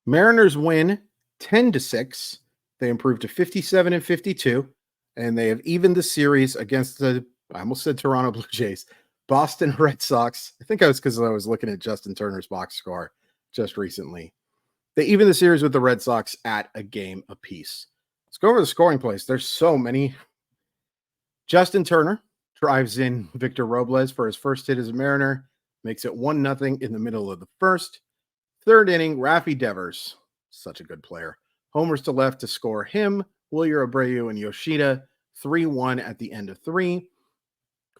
Mariners win 10-6. They improve to 57 and 52, and they have evened the series against I almost said Toronto Blue Jays, Boston Red Sox. I think I was because I was looking at Justin Turner's box score just recently. They even the series with the Red Sox at a game apiece. Let's go over the scoring plays. There's so many. Justin Turner drives in Victor Robles for his first hit as a Mariner, makes it 1-0 in the middle of the first. Third inning, Rafi Devers, such a good player, homers to left to score him, Wilyer Abreu, and Yoshida, 3-1 at the end of 3.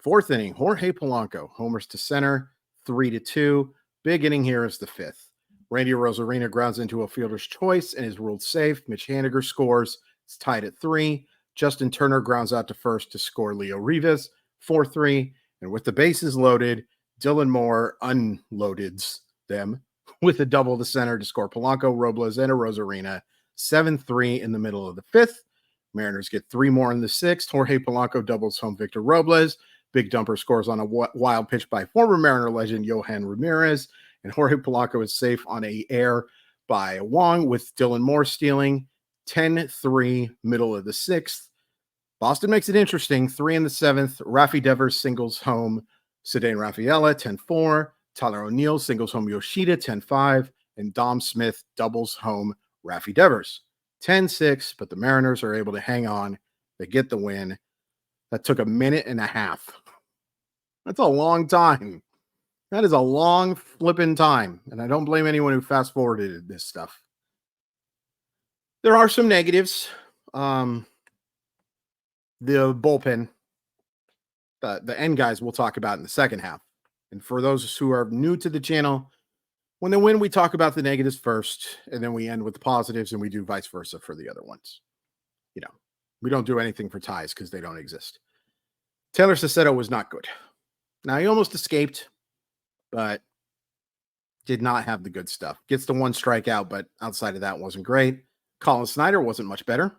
Fourth inning, Jorge Polanco, homers to center, 3-2. Big inning here is the fifth. Randy Rosarina grounds into a fielder's choice and is ruled safe. Mitch Haniger scores. It's tied at 3. Justin Turner grounds out to first to score Leo Rivas, 4-3. And with the bases loaded, Dylan Moore unloaded them with a double to center to score Polanco, Robles, and a Rosarina, 7-3 in the middle of the fifth. Mariners get 3 more in the sixth. Jorge Polanco doubles home Victor Robles. Big Dumper scores on a wild pitch by former Mariner legend Yohan Ramirez. And Jorge Polanco is safe on a air by Wong with Dylan Moore stealing. 10-3, middle of the sixth. Boston makes it interesting. 3 in the seventh. Rafi Devers singles home Cedane Rafaela, 10-4. Tyler O'Neill singles home Yoshida, 10-5. And Dom Smith doubles home Rafi Devers, 10-6. But the Mariners are able to hang on. They get the win. That took a minute and a half. That's a long time. That is a long flipping time. And I don't blame anyone who fast forwarded this stuff. There are some negatives. The bullpen, the end guys we'll talk about in the second half. And for those who are new to the channel, when they win, we talk about the negatives first, and then we end with the positives, and we do vice versa for the other ones. You know, we don't do anything for ties because they don't exist. Taylor Sassetto was not good. Now, he almost escaped, but did not have the good stuff. Gets the 1 strikeout, but outside of that wasn't great. Colin Snyder wasn't much better.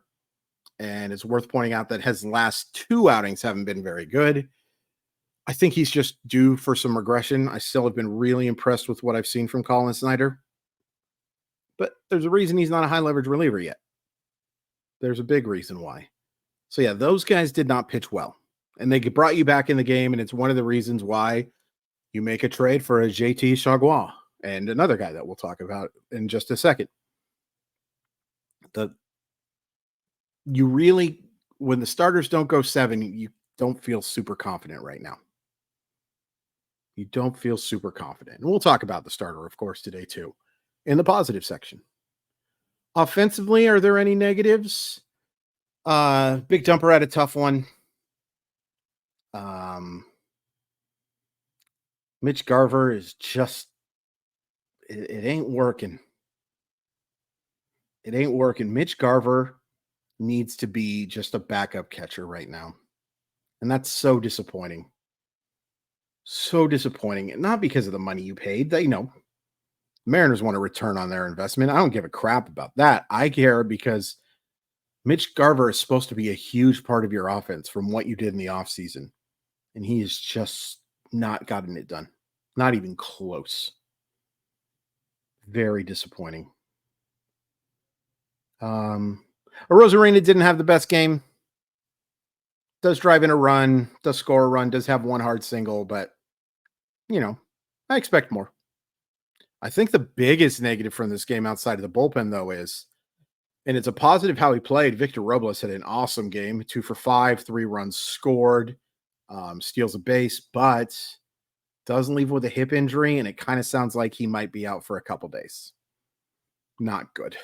And it's worth pointing out that his last 2 outings haven't been very good. I think he's just due for some regression. I still have been really impressed with what I've seen from Colin Snyder. But there's a reason he's not a high leverage reliever yet. There's a big reason why. So yeah, those guys did not pitch well. And they brought you back in the game, and it's one of the reasons why you make a trade for a JT Chargois and another guy that we'll talk about in just a second. You really, when the starters don't go 7, you don't feel super confident right now. You don't feel super confident. And we'll talk about the starter, of course, today too, in the positive section. Offensively, are there any negatives? Big Dumper had a tough one. Mitch Garver is just, it ain't working. It ain't working. Mitch Garver needs to be just a backup catcher right now. And that's so disappointing. So disappointing. And not because of the money you paid. They Mariners want a return on their investment. I don't give a crap about that. I care because Mitch Garver is supposed to be a huge part of your offense from what you did in the offseason. And he has just not gotten it done. Not even close. Very disappointing. Rosarina didn't have the best game. Does drive in a run, does score a run, does have 1 hard single, but, I expect more. I think the biggest negative from this game outside of the bullpen, though, is, and it's a positive how he played, Victor Robles had an awesome game, 2 for 5, 3 runs scored, steals a base, but doesn't leave with a hip injury, and it kind of sounds like he might be out for a couple days. Not good.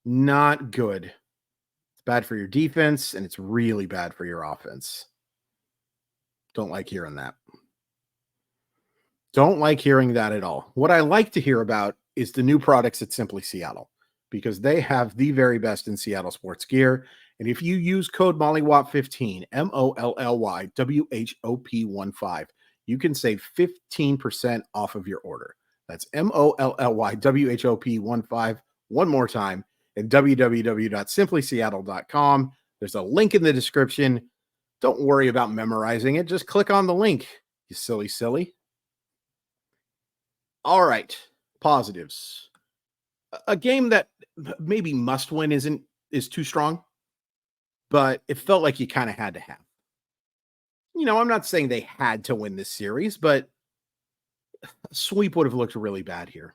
Not good. It's bad for your defense, and it's really bad for your offense. Don't like hearing that. Don't like hearing that at all. What I like to hear about is the new products at Simply Seattle, because they have the very best in Seattle sports gear. And if you use code MOLLYWOP15, MOLLYWHOP15, you can save 15% off of your order. That's MOLLYWHOP15. One more time at www.simplyseattle.com. There's a link in the description. Don't worry about memorizing it. Just click on the link, you silly. All right, positives. A game that maybe must win is too strong, but it felt like you kind of had to have. I'm not saying they had to win this series, but a sweep would have looked really bad here.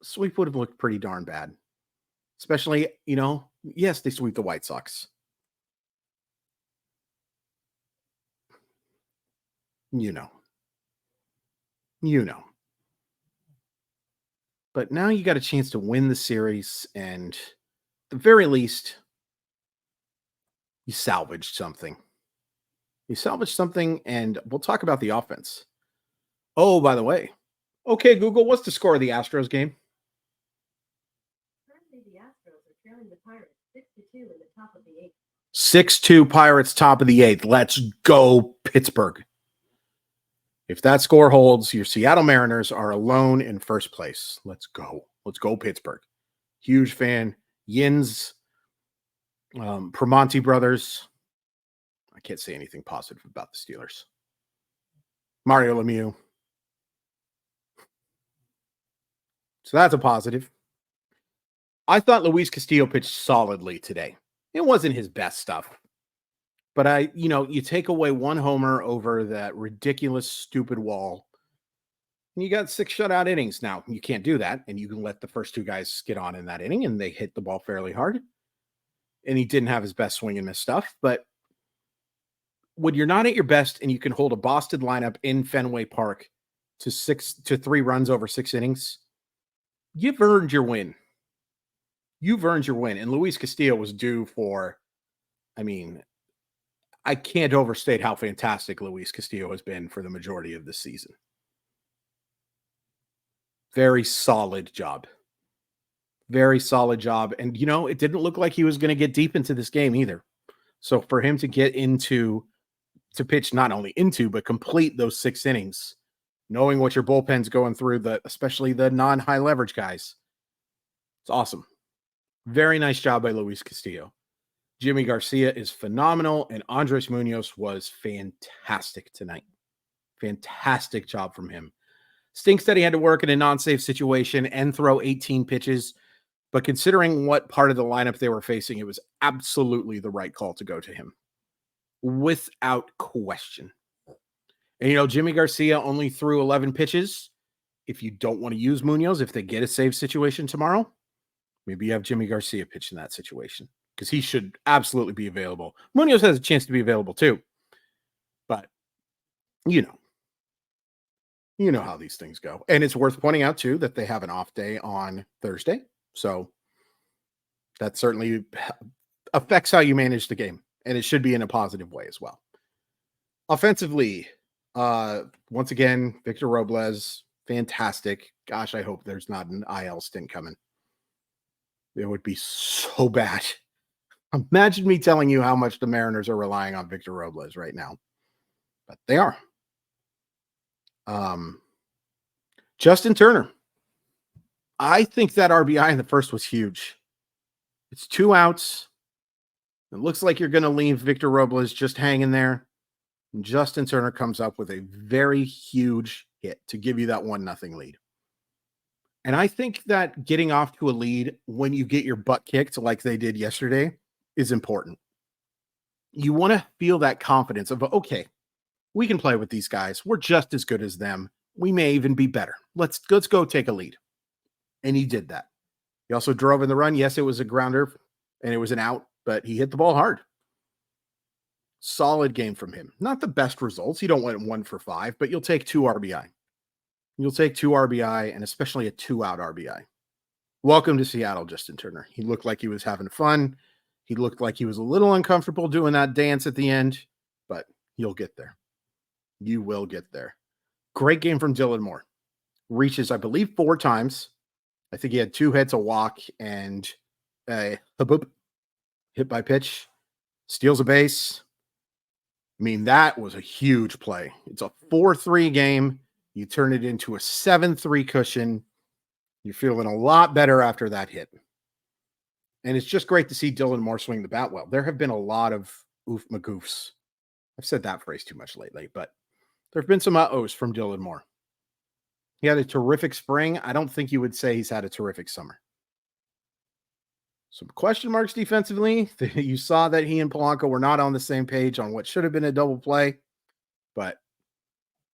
Sweep would have looked pretty darn bad. Especially, yes, they sweep the White Sox. You know. You know. But now you got a chance to win the series, and at the very least, you salvaged something. You salvaged something, and we'll talk about the offense. Oh, by the way, okay, Google, what's the score of the Astros game? Currently, the Astros are trailing the Pirates 6-2 in the top of the eighth. 6-2 Pirates, top of the eighth. Let's go, Pittsburgh. If that score holds, your Seattle Mariners are alone in first place. Let's go. Let's go, Pittsburgh. Huge fan. Yins, Primanti brothers. I can't say anything positive about the Steelers. Mario Lemieux. So that's a positive. I thought Luis Castillo pitched solidly today. It wasn't his best stuff. But you take away one homer over that ridiculous, stupid wall, and you got 6 shutout innings. Now, you can't do that, and you can let the first 2 guys get on in that inning, and they hit the ball fairly hard. And he didn't have his best swing and miss stuff. But when you're not at your best and you can hold a Boston lineup in Fenway Park to 3 runs over 6 innings, you've earned your win. You've earned your win. And Luis Castillo was due for, I can't overstate how fantastic Luis Castillo has been for the majority of the season. Very solid job. Very solid job. And, it didn't look like he was going to get deep into this game either. So for him to get to pitch not only into, but complete those 6 innings, knowing what your bullpen's going through, especially the non-high leverage guys, it's awesome. Very nice job by Luis Castillo. Jimmy Garcia is phenomenal, and Andres Munoz was fantastic tonight. Fantastic job from him. Stinks that he had to work in a non-safe situation and throw 18 pitches, but considering what part of the lineup they were facing, it was absolutely the right call to go to him. Without question. And, Jimmy Garcia only threw 11 pitches. If you don't want to use Munoz, if they get a save situation tomorrow, maybe you have Jimmy Garcia pitch in that situation, because he should absolutely be available. Munoz has a chance to be available too. But, you know how these things go. And it's worth pointing out too that they have an off day on Thursday. So that certainly affects how you manage the game. And it should be in a positive way as well. Offensively, once again, Victor Robles, fantastic. Gosh, I hope there's not an IL stint coming. It would be so bad. Imagine me telling you how much the Mariners are relying on Victor Robles right now. But they are. Justin Turner. I think that RBI in the first was huge. It's 2 outs. It looks like you're going to leave Victor Robles just hanging there. And Justin Turner comes up with a very huge hit to give you that 1-0 lead. And I think that getting off to a lead when you get your butt kicked like they did yesterday is important. You want to feel that confidence of, okay, we can play with these guys. We're just as good as them. We may even be better. Let's go take a lead. And he did that. He also drove in the run. Yes, it was a grounder and it was an out, but he hit the ball hard. Solid game from him. Not the best results. You don't want 1 for 5, but you'll take 2 RBI. You'll take 2 RBI and especially a 2-out RBI. Welcome to Seattle, Justin Turner. He looked like he was having fun. He looked like he was a little uncomfortable doing that dance at the end, but you'll get there. You will get there. Great game from Dylan Moore. Reaches, I believe, 4 times. I think he had 2 hits, a walk, and a boop, hit by pitch. Steals a base. That was a huge play. It's a 4-3 game. You turn it into a 7-3 cushion. You're feeling a lot better after that hit. And it's just great to see Dylan Moore swing the bat well. There have been a lot of oof magoofs. I've said that phrase too much lately, but there have been some uh-ohs from Dylan Moore. He had a terrific spring. I don't think you would say he's had a terrific summer. Some question marks defensively. You saw that he and Polanco were not on the same page on what should have been a double play, but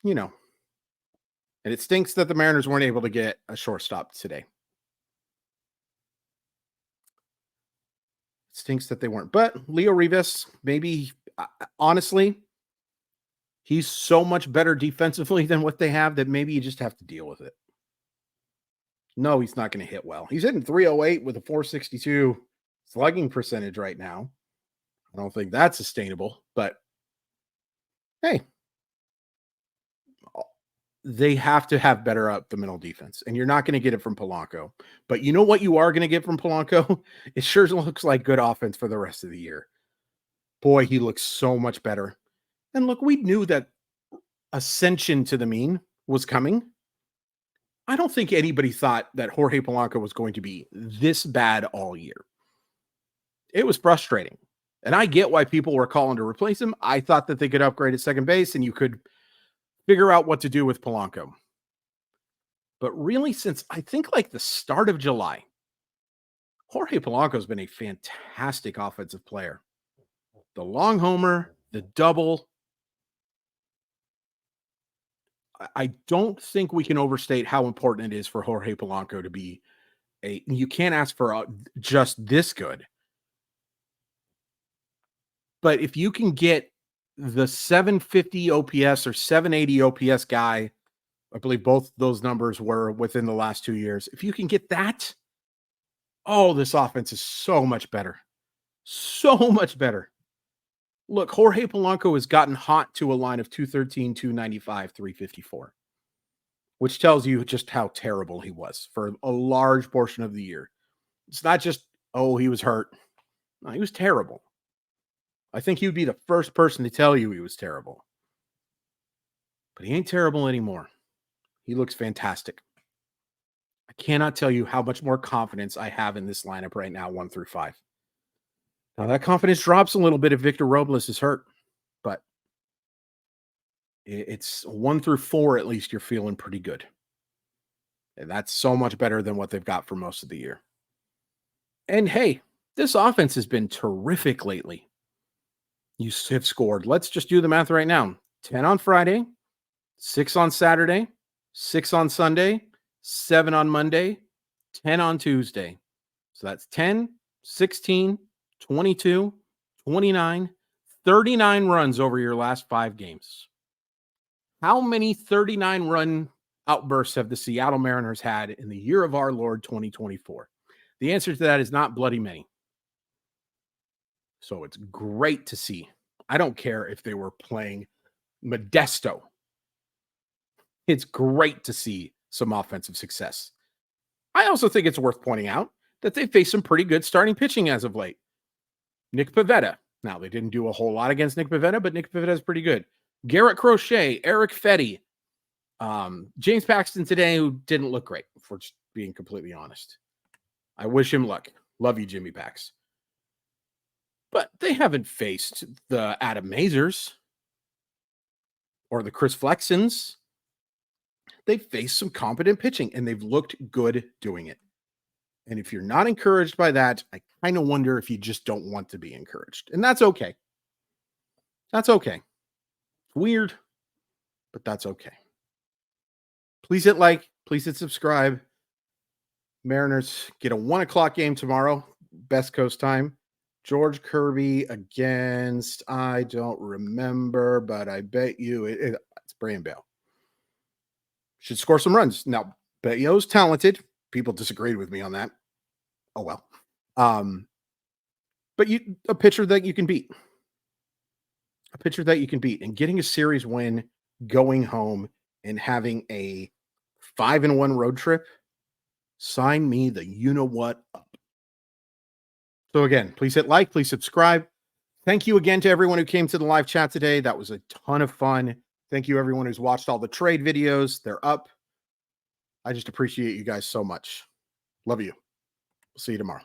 you know, and it stinks that the Mariners weren't able to get a shortstop today. It stinks that they weren't. But Leo Rivas, maybe honestly, he's so much better defensively than what they have that maybe you just have to deal with it. No, he's not going to hit well. He's hitting 308 with a 462 slugging percentage right now. I don't think that's sustainable, but hey, they have to have better up the middle defense, and you're not going to get it from Polanco. But you know what you are going to get from Polanco? It sure looks like good offense for the rest of the year. Boy, he looks so much better. And look, we knew that ascension to the mean was coming. I don't think anybody thought that Jorge Polanco was going to be this bad all year. It was frustrating. And I get why people were calling to replace him. I thought that they could upgrade at second base and you could figure out what to do with Polanco. But really, since I think like the start of July, Jorge Polanco has been a fantastic offensive player. The long homer, the double. I don't think we can overstate how important it is for Jorge Polanco to be you can't ask for just this good. But if you can get the 750 OPS or 780 OPS guy, I believe both those numbers were within the last 2 years. If you can get that, oh, this offense is so much better. So much better. Look, Jorge Polanco has gotten hot to a line of 213, 295, 354, which tells you just how terrible he was for a large portion of the year. It's not just, oh, he was hurt. No, he was terrible. I think he would be the first person to tell you he was terrible. But he ain't terrible anymore. He looks fantastic. I cannot tell you how much more confidence I have in this lineup right now, 1 through 5. Now, that confidence drops a little bit if Victor Robles is hurt, but it's 1 through 4, at least you're feeling pretty good. And that's so much better than what they've got for most of the year. And hey, this offense has been terrific lately. You have scored. Let's just do the math right now. 10 on Friday, 6 on Saturday, 6 on Sunday, 7 on Monday, 10 on Tuesday. So that's 10, 16, 22, 29, 39 runs over your last 5 games. How many 39-run outbursts have the Seattle Mariners had in the year of our Lord 2024? The answer to that is not bloody many. So it's great to see. I don't care if they were playing Modesto. It's great to see some offensive success. I also think it's worth pointing out that they faced some pretty good starting pitching as of late. Nick Pivetta. Now, they didn't do a whole lot against Nick Pivetta, but Nick Pivetta is pretty good. Garrett Crochet, Eric Fetty, James Paxton today, who didn't look great, for just being completely honest. I wish him luck. Love you, Jimmy Pax. But they haven't faced the Adam Mazers or the Chris Flexens. They've faced some competent pitching, and they've looked good doing it. And if you're not encouraged by that, I kind of wonder if you just don't want to be encouraged. And that's okay. That's okay. It's weird, but that's okay. Please hit like. Please hit subscribe. Mariners get a 1 o'clock game tomorrow, Best Coast time. George Kirby against, I don't remember, but I bet you it's Brian Bale. Should score some runs. Now, Bello's talented. People disagreed with me on that. Oh, well. But a pitcher that you can beat. A pitcher that you can beat. And getting a series win, going home, and having a 5-1 road trip, sign me the you-know-what up. So again, please hit like, please subscribe. Thank you again to everyone who came to the live chat today. That was a ton of fun. Thank you everyone who's watched all the trade videos. They're up. I just appreciate you guys so much. Love you. We'll see you tomorrow.